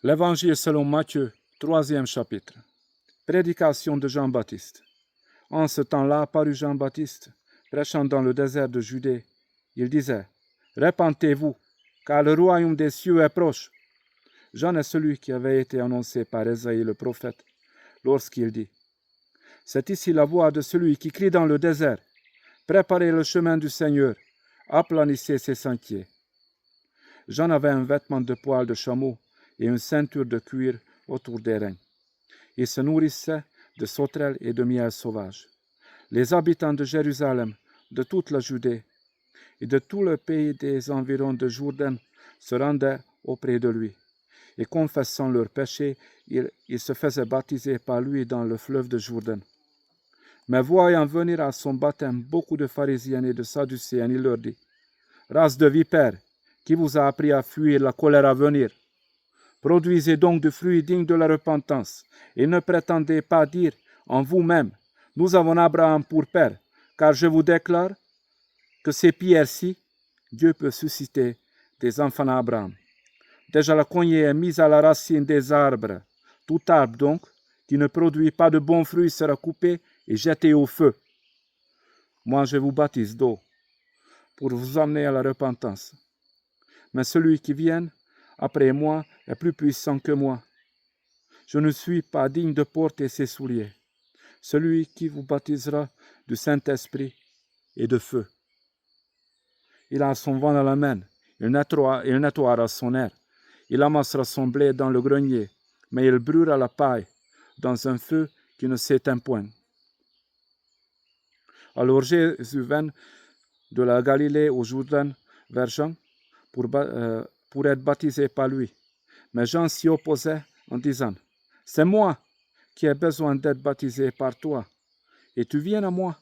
L'Évangile selon Matthieu, 3e chapitre. Prédication de Jean-Baptiste. En ce temps-là parut Jean-Baptiste, prêchant dans le désert de Judée. Il disait, « Repentez-vous, car le royaume des cieux est proche. » Jean est celui qui avait été annoncé par Ésaïe le prophète, lorsqu'il dit, « C'est ici la voix de celui qui crie dans le désert. Préparez le chemin du Seigneur, aplanissez ses sentiers. » Jean avait un vêtement de poil de chameau et une ceinture de cuir autour des reins. Il se nourrissait de sauterelles et de miel sauvage. Les habitants de Jérusalem, de toute la Judée et de tout le pays des environs de Jourdain se rendaient auprès de lui. Et confessant leurs péchés, ils se faisaient baptiser par lui dans le fleuve de Jourdain. Mais voyant venir à son baptême beaucoup de pharisiens et de sadducéens, il leur dit, « Race de vipères, qui vous a appris à fuir la colère à venir? Produisez donc du fruit digne de la repentance, et ne prétendez pas dire en vous-même, nous avons Abraham pour père, car je vous déclare que ces pierres-ci, Dieu peut susciter des enfants à Abraham. Déjà la cognée est mise à la racine des arbres. Tout arbre donc, qui ne produit pas de bons fruits sera coupé et jeté au feu. Moi je vous baptise d'eau, pour vous amener à la repentance. Mais celui qui vient après moi est plus puissant que moi. Je ne suis pas digne de porter ses souliers. Celui qui vous baptisera du Saint-Esprit et de feu. Il a son vent à la main, il nettoiera son air, il amassera son blé dans le grenier, mais il brûlera la paille dans un feu qui ne s'éteint point. Alors Jésus vint de la Galilée au Jourdain vers Jean pour être baptisé par lui. Mais Jean s'y opposait en disant, « C'est moi qui ai besoin d'être baptisé par toi, et tu viens à moi. »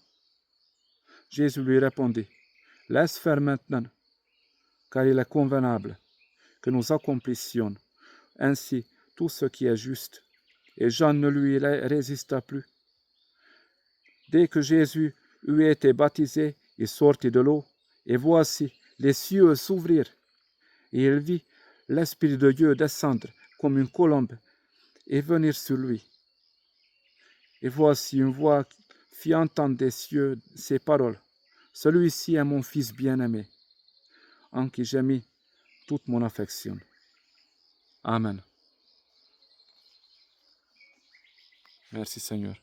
Jésus lui répondit, « Laisse faire maintenant, car il est convenable que nous accomplissions ainsi tout ce qui est juste. » Et Jean ne lui résista plus. Dès que Jésus eut été baptisé, il sortit de l'eau, et voici, les cieux s'ouvrirent, et il vit l'Esprit de Dieu descendre comme une colombe et venir sur lui. Et voici une voix fit entendre des cieux ces paroles. « Celui-ci est mon Fils bien-aimé, en qui j'ai mis toute mon affection. » Amen. Merci Seigneur.